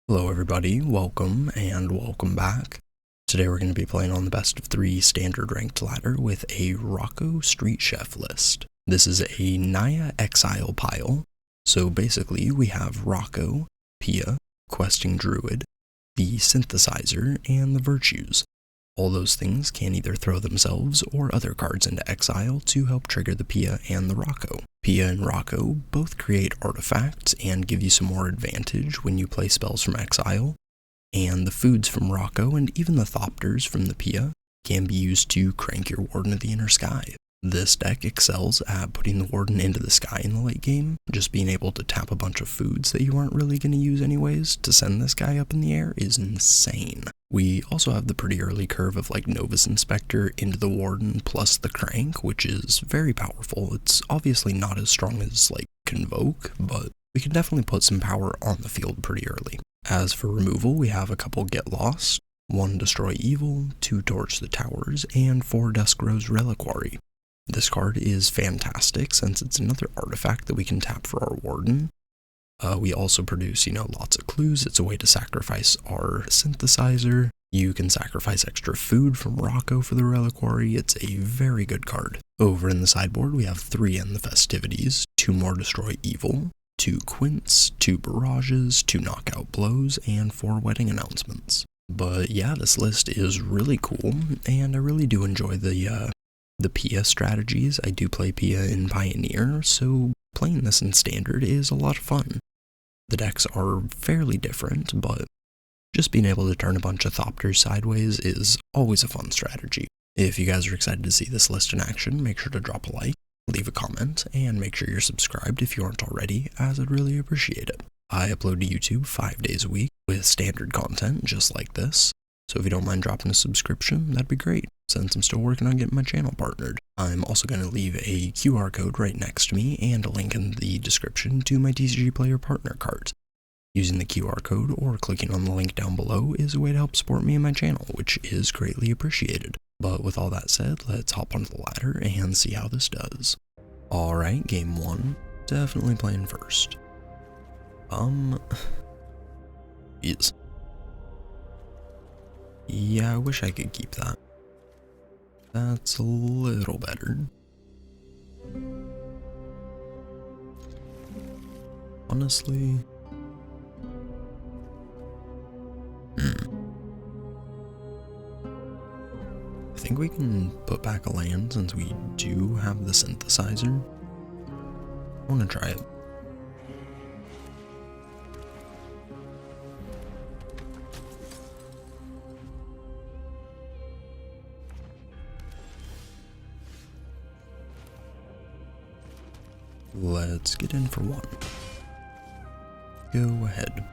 Hello everybody, welcome and welcome back. Today we're going to be playing on the best of 3 standard ranked ladder with a Rocco Street Chef list. This is a Naya Exile pile, so basically we have Rocco, Pia, Questing Druid, the Synthesizer, and the Virtues. All those things can either throw themselves or other cards into exile to help trigger the Pia and the Rocco. Pia and Rocco both create artifacts and give you some more advantage when you play spells from exile, and the foods from Rocco and even the Thopters from the Pia can be used to crank your Warden of the Inner Sky. This deck excels at putting the Warden into the sky in the late game. Just being able to tap a bunch of foods that you aren't really going to use anyways to send this guy up in the air is insane. We also have the pretty early curve of like Novus Inspector into the Warden plus the Crank, which is very powerful. It's obviously not as strong as like Convoke, but we can definitely put some power on the field pretty early. As for removal, we have a couple Get Lost, 1 Destroy Evil, 2 Torch the Towers, and 4 Duskrose Reliquary. This card is fantastic since it's another artifact that we can tap for our Warden. We also produce, lots of clues. It's a way to sacrifice our Synthesizer. You can sacrifice extra food from Rocco for the Reliquary. It's a very good card. Over in the sideboard, we have 3 End the Festivities, 2 more Destroy Evil, 2 Quints, 2 Barrages, 2 Knockout Blows, and 4 Wedding Announcements. But yeah, this list is really cool, and I really do enjoy the Pia strategies. I do play Pia in Pioneer, so playing this in Standard is a lot of fun. The decks are fairly different, but just being able to turn a bunch of Thopters sideways is always a fun strategy. If you guys are excited to see this list in action, make sure to drop a like, leave a comment, and make sure you're subscribed if you aren't already, as I'd really appreciate it. I upload to YouTube 5 days a week with standard content just like this, so if you don't mind dropping a subscription, that'd be great, since I'm still working on getting my channel partnered. I'm also going to leave a QR code right next to me and a link in the description to my TCG Player Partner card. Using the QR code or clicking on the link down below is a way to help support me and my channel, which is greatly appreciated. But with all that said, let's hop onto the ladder and see how this does. Alright, game 1. Definitely playing first. Yes. Yeah, I wish I could keep that. That's a little better. Honestly. I think we can put back a land since we do have the Synthesizer. I want to try it. Let's get in for 1. Go ahead.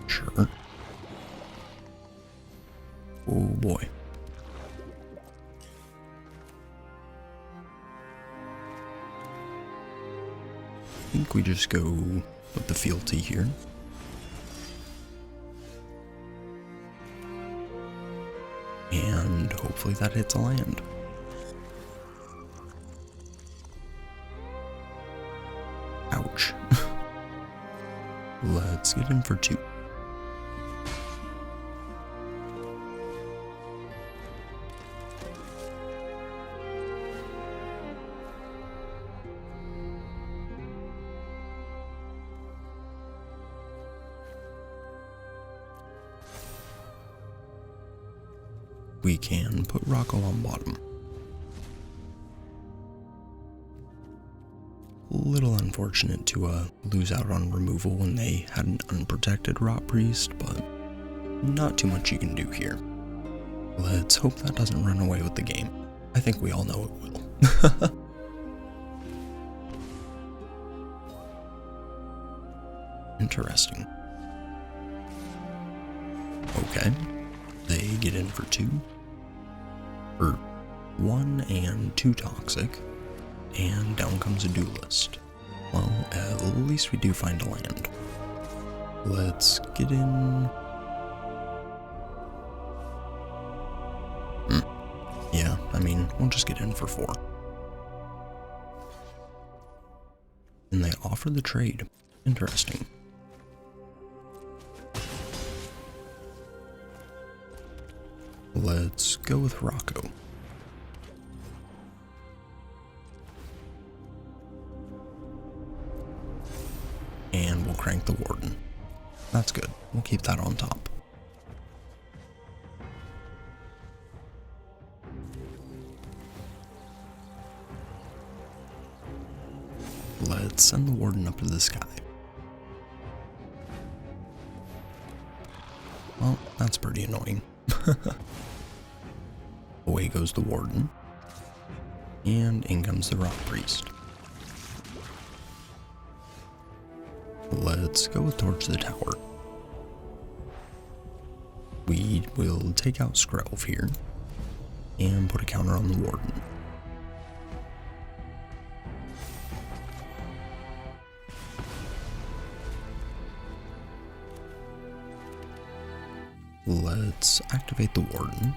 Sure. Oh boy. I think we just go with the fealty here. And hopefully that hits a land. Ouch. Let's get in for 2. We can put Rocco on bottom. Little unfortunate to lose out on removal when they had an unprotected Rot Priest, but not too much you can do here. Let's hope that doesn't run away with the game. I think we all know it will. Interesting. Okay, they get in for 2. Or 1 and 2 Toxic. And down comes a Duelist. Well, at least we do find a land. Let's get in. Yeah, I mean, we'll just get in for 4. And they offer the trade. Interesting. Let's go with Rocco. And we'll crank the Warden. That's good. We'll keep that on top. Let's send the Warden up to the sky. Well, that's pretty annoying. Away goes the Warden. And in comes the Rock Priest. Let's go with Torch the Tower. We will take out Skrelv here and put a counter on the Warden. Let's activate the Warden.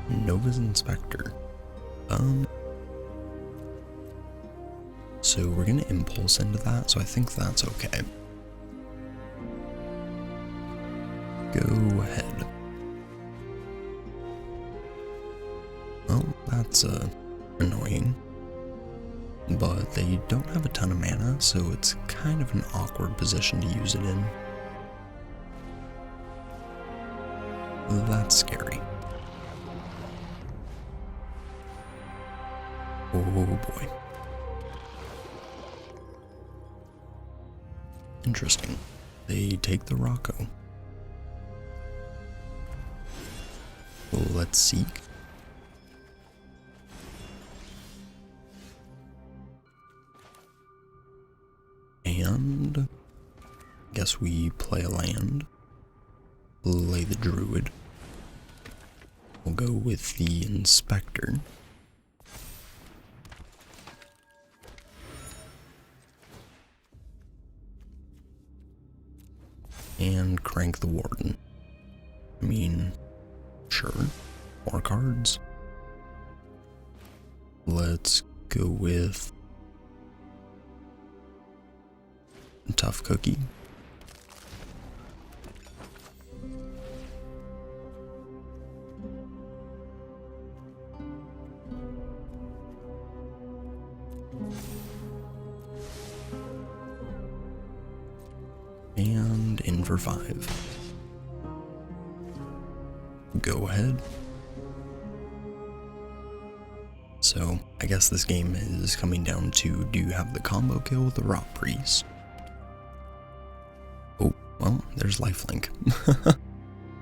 Nova's Inspector. So we're gonna impulse into that, so I think that's okay. Go ahead. Well, that's annoying. But they don't have a ton of mana, so it's kind of an awkward position to use it in. That's scary. Oh boy. Interesting. They take the Rocco. Let's seek. And guess we play a land. Play the Druid. We'll go with the Inspector. And crank the Warden. I mean, sure, more cards. Let's go with Tough Cookie. And in for 5. Go ahead. So, I guess this game is coming down to, do you have the combo kill with the Rock Priest? Oh, well, there's lifelink.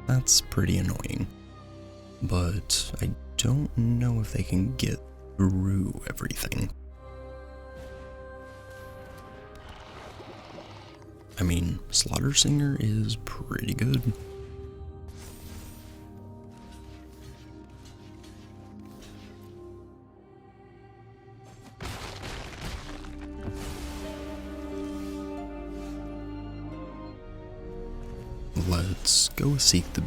That's pretty annoying. But I don't know if they can get through everything. I mean, Slaughter Singer is pretty good. Let's go with Seek the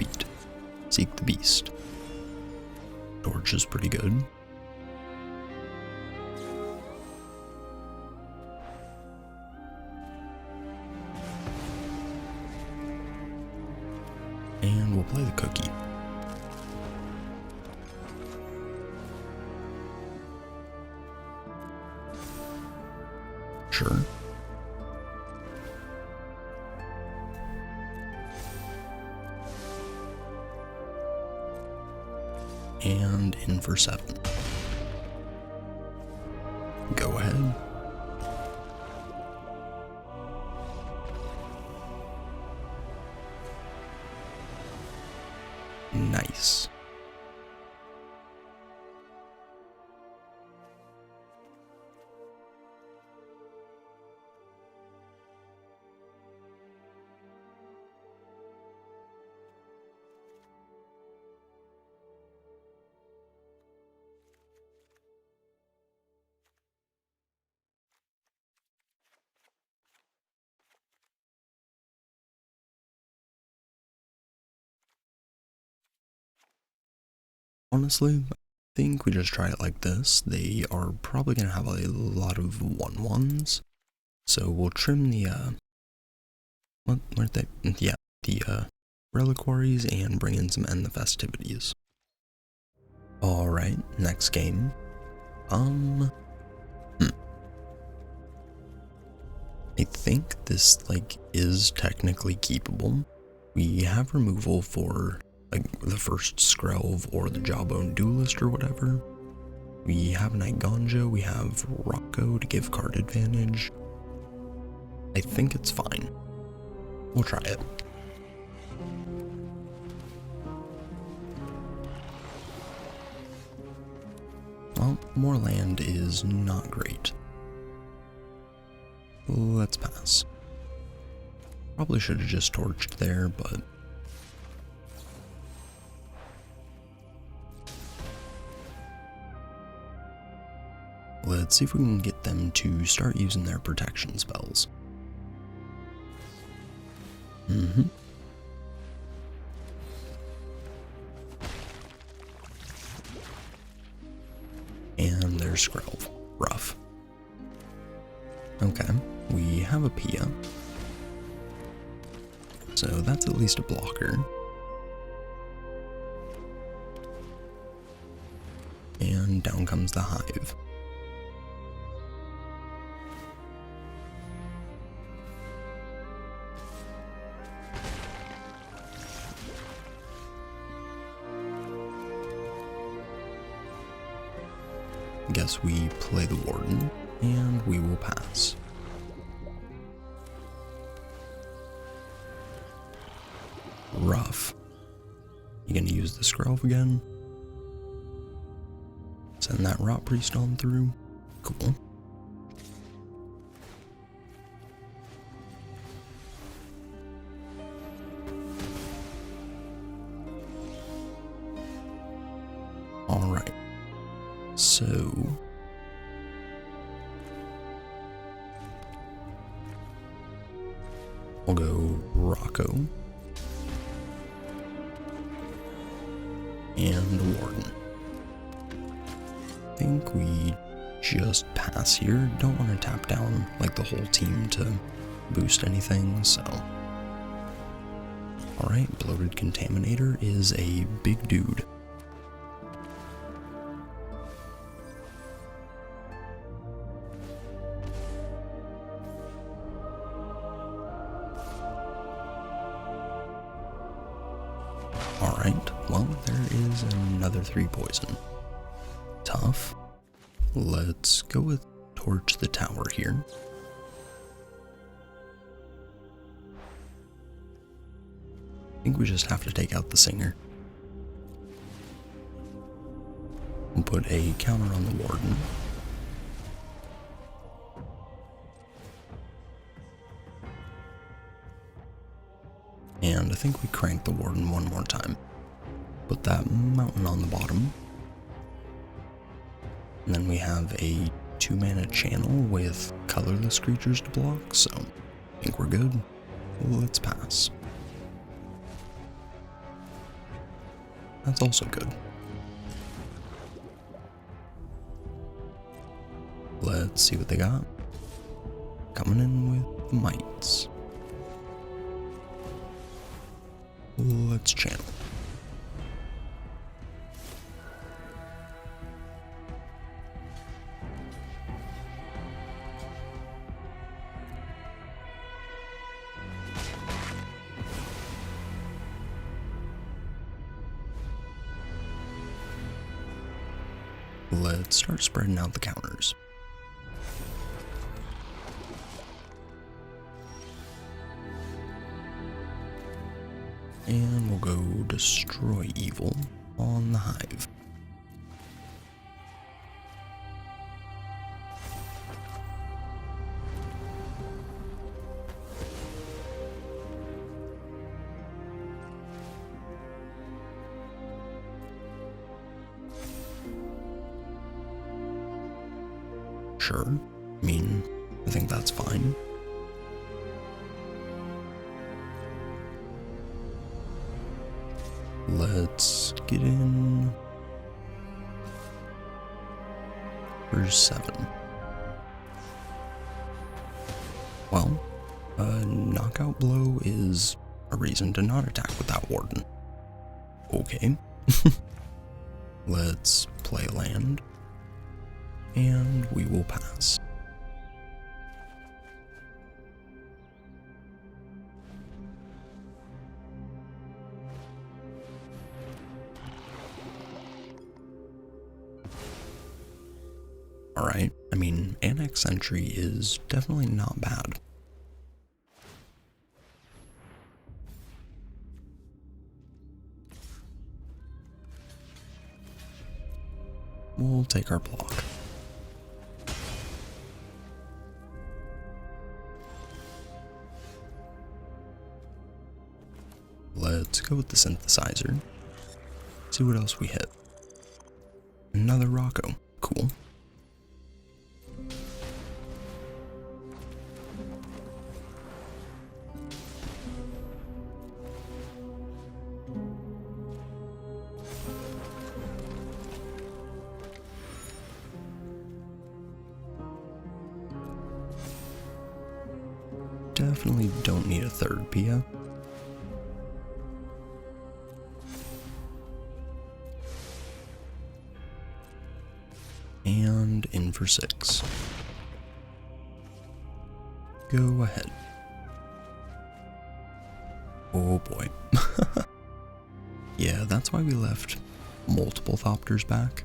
Beast. Torch is pretty good. And we'll play the Cookie. Sure. And in for 7. Go ahead. Nice. Honestly, think we just try it like this. They are probably going to have a lot of 1/1s, so we'll trim the, what are they? Yeah, the, reliquaries and bring in some End the Festivities. Alright, next game. I think this, like, is technically keepable. We have removal for, like, the first Skrelv or the Jawbone Duelist or whatever. We have Night Ganja, we have Rocco to give card advantage. I think it's fine. We'll try it. Well, more land is not great. Let's pass. Probably should have just torched there, but... let's see if we can get them to start using their protection spells. And there's Skrelv. Rough. Okay, we have a Pia. So that's at least a blocker. And down comes the Hive. Guess we play the Warden, and we will pass. Rough. You gonna use the Skrelv again? Send that Rot Priest on through. Cool. Alright. So... we'll go Rocco. And Warden. I think we just pass here. Don't want to tap down like the whole team to boost anything, so... alright, Bloated Contaminator is a big dude. Alright, well, there is another 3 poison. Tough. Let's go with Torch the Tower here. I think we just have to take out the Singer. We'll put a counter on the Warden. And I think we crank the Warden one more time. Put that Mountain on the bottom. And then we have a 2-mana channel with colorless creatures to block, so I think we're good. Let's pass. That's also good. Let's see what they got. Coming in with Mites. Let's channel. Let's start spreading out the counters. And we'll go Destroy Evil on the Hive. Sure, I mean, I think that's fine. Let's get in for 7. Well, a knockout blow is a reason to not attack with that warden. Okay. Let's play land, and we will pass. Alright, I mean, Annex Sentry is definitely not bad. We'll take our block. Let's go with the synthesizer. See what else we hit. Another Rocco. Cool. Definitely don't need a third Pia. And in for 6. Go ahead. Oh boy. Yeah, that's why we left multiple Thopters back.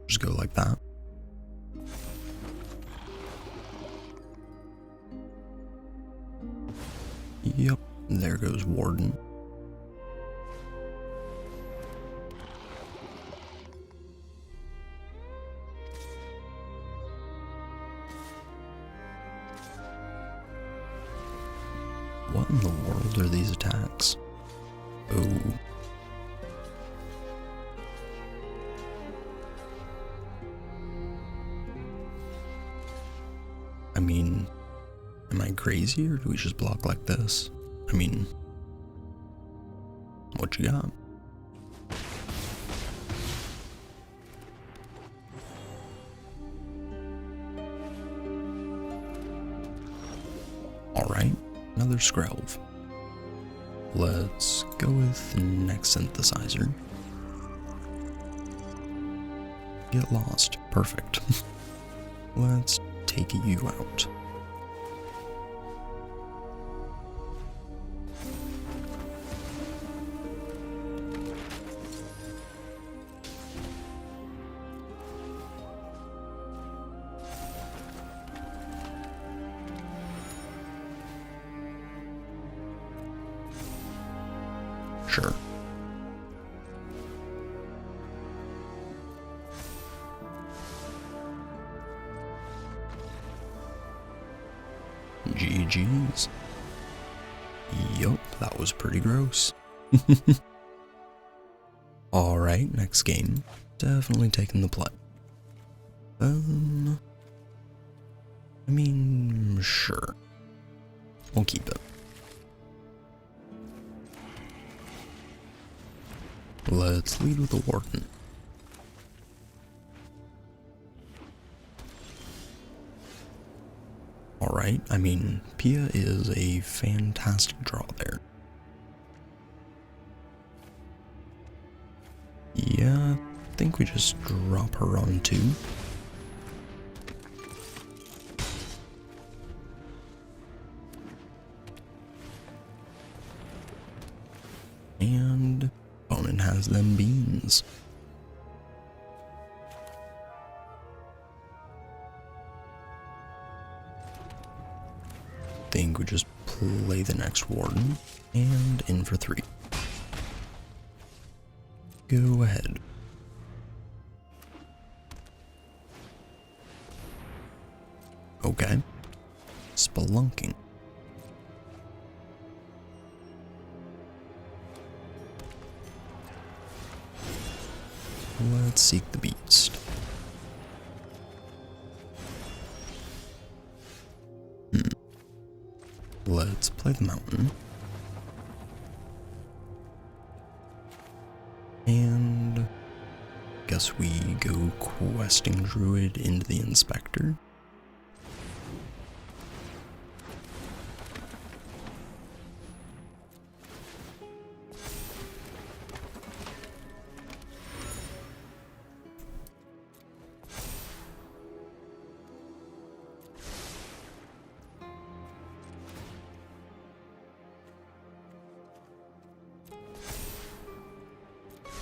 Just go like that. Yep, there goes Warden. What in the world are these attacks? Oh. I mean, am I crazy or do we just block like this? I mean, what you got? Alright, another Skrelv. Let's go with the next synthesizer. Get lost. Perfect. Let's take you out. Sure. GG's. Yup, that was pretty gross. Alright, next game. Definitely taking the play. I mean, sure. We'll keep it. Let's lead with a Warden. Alright, I mean, Pia is a fantastic draw there. Yeah, I think we just drop her on 2. And opponent has them beans. Think we just play the next Warden and in for 3. Go ahead. Okay. Spelunking. Let's seek the beast. Let's play the mountain. And guess we go Questing Druid into the Inspector.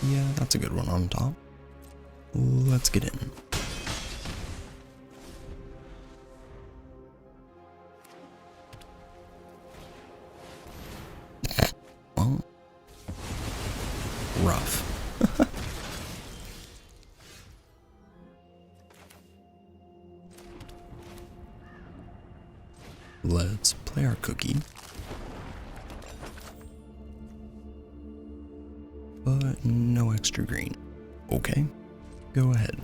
Yeah, that's a good one on top. Let's get in. Well, rough. Let's play our cookie. But no extra green. Okay, go ahead.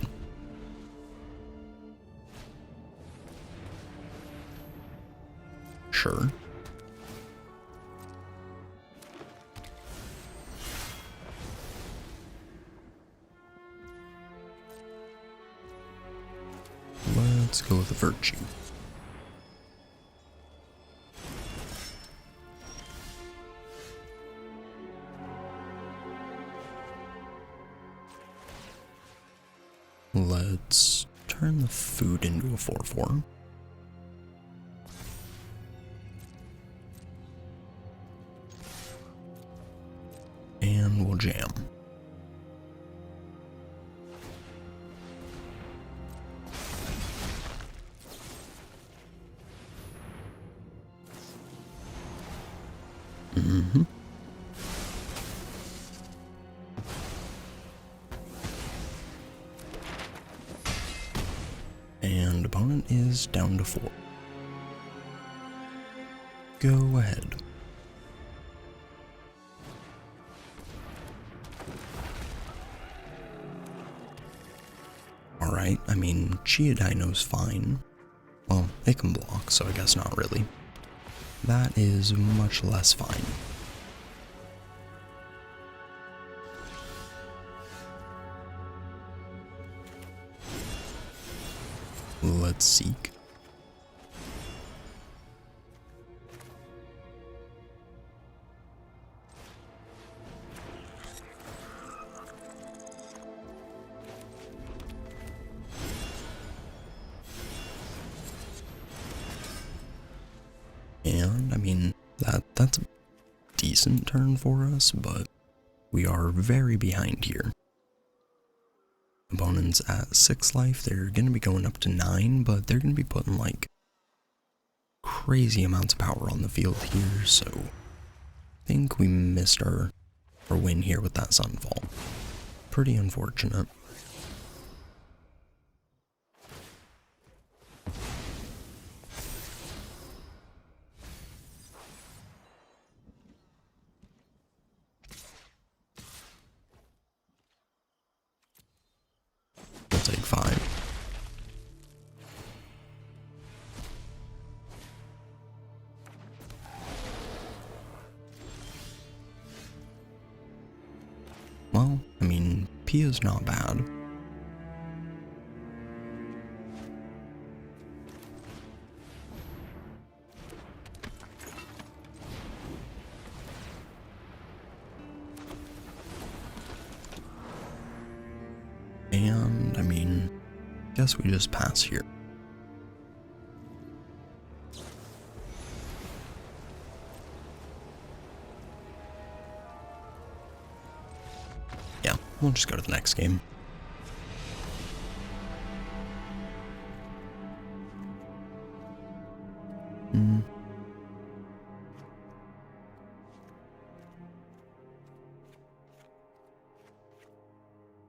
Sure. Let's go with the Virtue. Let's turn the food into a 4/4. And we'll jam. And opponent is down to 4. Go ahead. Alright, I mean, Chia Dino's fine. Well, it can block, so I guess not really. That is much less fine. Let's seek. And I mean, that's a decent turn for us, but we are very behind here. Opponents at 6 life, they're going to be going up to 9, but they're going to be putting like crazy amounts of power on the field here, so I think we missed our win here with that Sunfall. Pretty unfortunate. We'll take 5. Well, I mean, Pia's not bad. And, I mean, guess we just pass here. Yeah, we'll just go to the next game.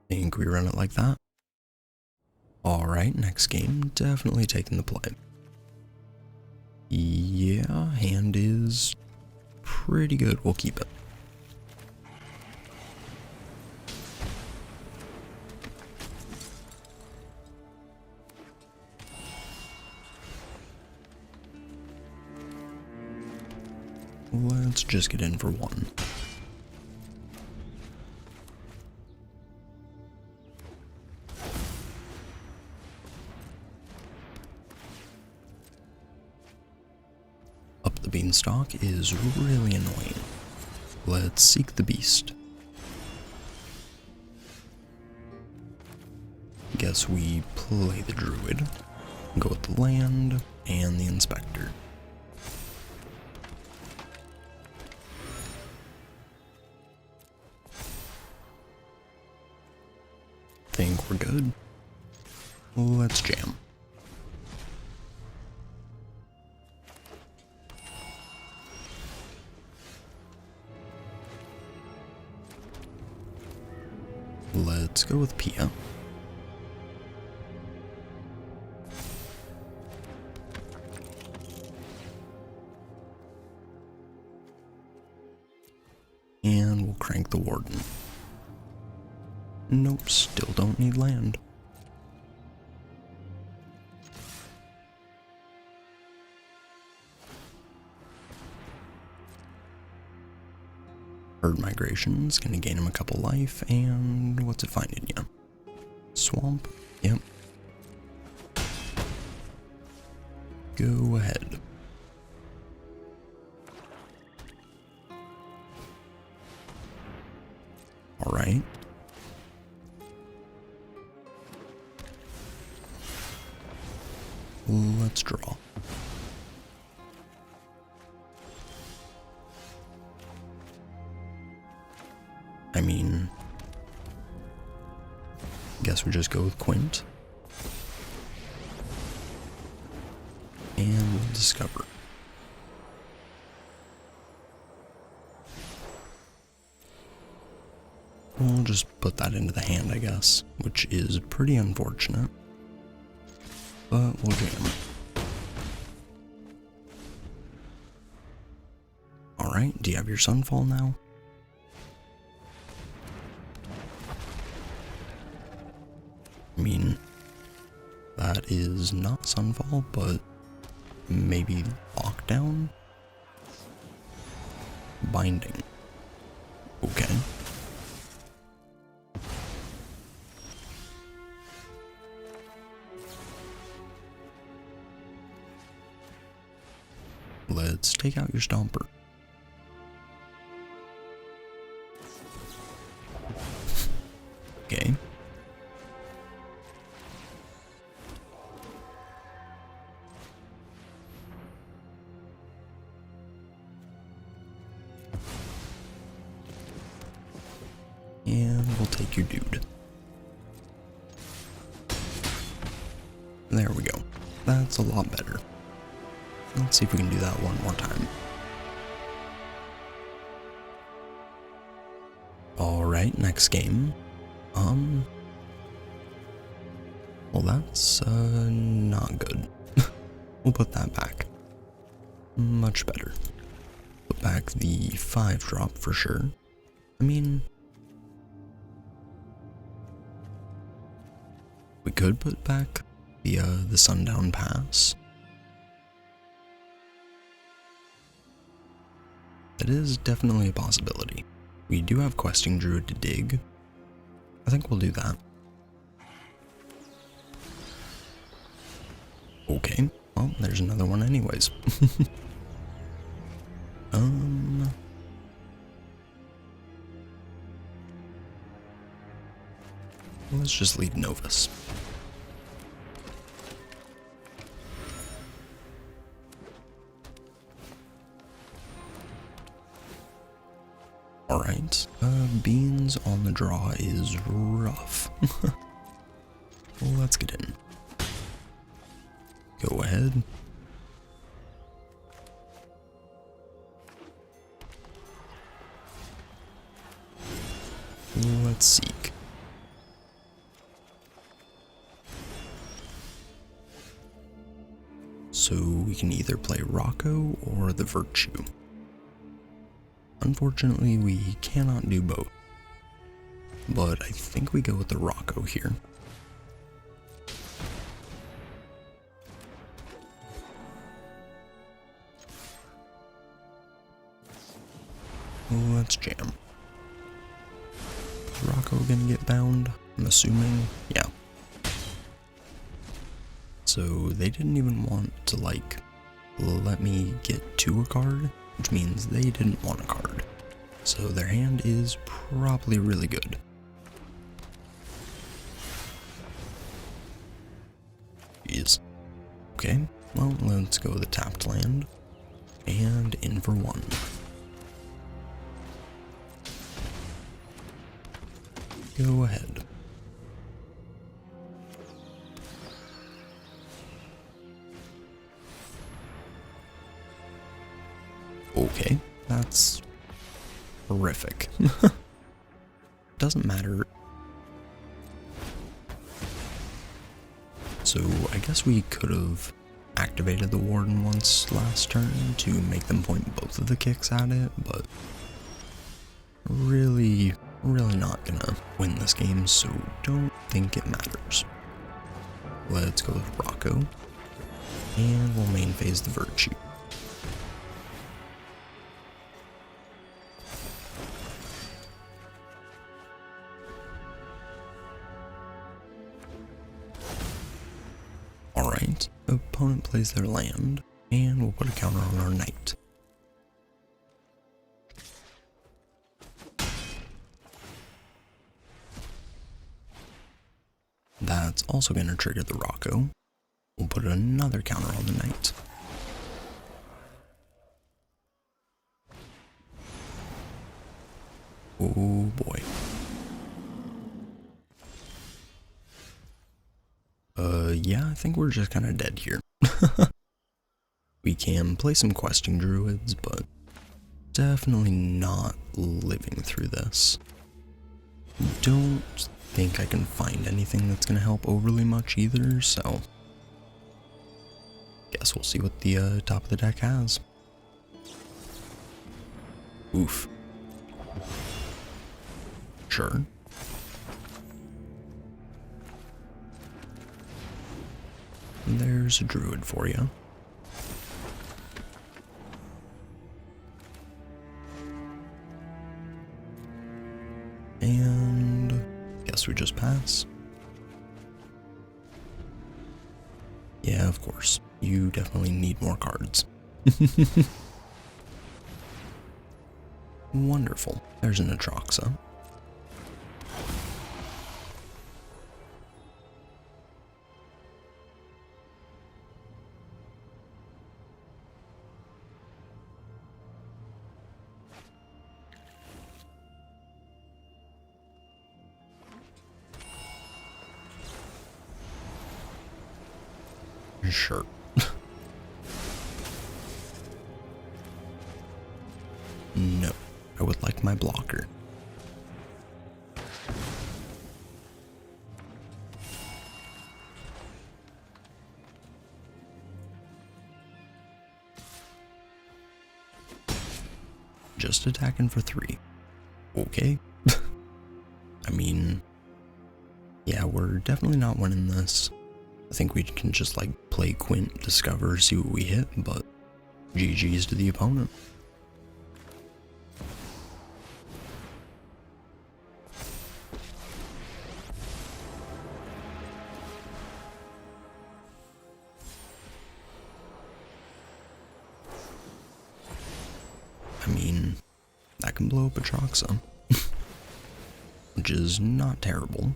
Think we run it like that. Alright, next game, definitely taking the play. Yeah, hand is pretty good, we'll keep it. Let's just get in for 1. beanstalk is really annoying. Let's seek the beast. Guess we play the druid, go with the land, and the inspector. Think we're good. Let's jam. Let's go with Pia. And we'll crank the warden. Nope, still don't need land. Herd migration's gonna gain him a couple life, and what's it finding you? Swamp? Yep. Go ahead. Alright. Let's draw. I mean, guess we just go with Quint. And we'll discover. We'll just put that into the hand, I guess, which is pretty unfortunate. But we'll jam. Alright, do you have your Sunfall now? I mean, that is not Sunfall, but maybe Lockdown? Binding. Okay. Let's take out your Stomper. Okay. And we'll take your dude. There we go. That's a lot better. Let's see if we can do that one more time. Alright, next game. Well, that's, not good. We'll put that back. Much better. Put back the 5-drop for sure. I mean, we could put back the Sundown Pass. That is definitely a possibility. We do have Questing Druid to dig. I think we'll do that. Okay, well, there's another one anyways. Let's just lead Novus. Alright, beans on the draw is rough. Let's get in. Go ahead. Let's seek. So we can either play Rocco or the Virtue. Unfortunately, we cannot do both. But I think we go with the Rocco here. Let's jam. Is Rocco gonna get bound? I'm assuming. Yeah. So they didn't even want to, like, let me get to a card, which means they didn't want a card. So their hand is probably really good. Jeez. Okay, well, let's go with the tapped land. And in for one. Go ahead. Okay, that's horrific. Doesn't matter. So I guess we could have activated the Warden once last turn to make them point both of the kicks at it, but really not gonna win this game, so don't think it matters. Let's go with Rocco, and we'll main phase the Virtue. Alright, opponent plays their land, and we'll put a counter on our knight. That's also going to trigger the Rocco. We'll put another counter on the knight. Oh boy. Yeah, I think we're just kind of dead here. We can play some questing druids, but definitely not living through this. Don't think I can find anything that's going to help overly much either, so guess we'll see what the top of the deck has. Oof. Sure. There's a druid for you. And guess we just pass. Yeah, of course. You definitely need more cards. Wonderful. There's an Atroxa. Sure. No, I would like my blocker. Just attacking for 3. Okay. I mean, yeah, we're definitely not winning this. I think we can just like play Quint, discover, see what we hit, but GG's to the opponent. I mean, that can blow up a Atroxa, which is not terrible.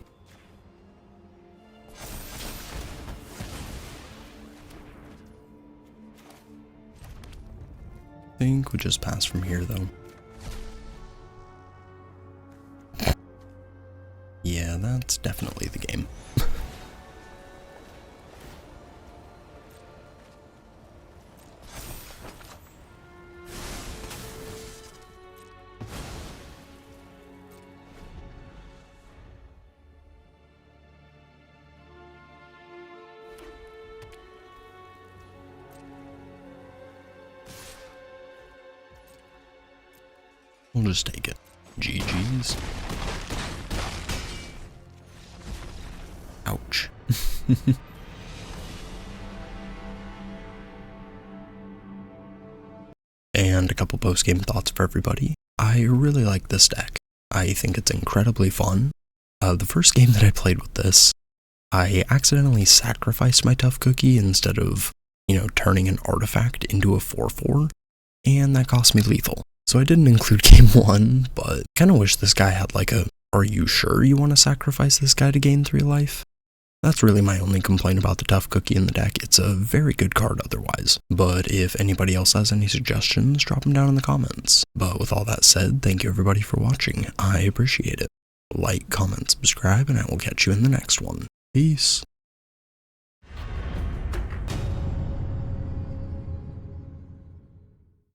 I think we just pass from here though. Yeah, that's definitely the game. We'll just take it. GG's. Ouch. And a couple post-game thoughts for everybody. I really like this deck. I think it's incredibly fun. The first game that I played with this, I accidentally sacrificed my tough cookie instead of turning an artifact into a 4/4, and that cost me lethal. So I didn't include game 1, but kind of wish this guy had like a, are you sure you want to sacrifice this guy to gain 3 life? That's really my only complaint about the Tough Cookie in the deck. It's a very good card otherwise. But if anybody else has any suggestions, drop them down in the comments. But with all that said, thank you everybody for watching. I appreciate it. Like, comment, subscribe, and I will catch you in the next one. Peace.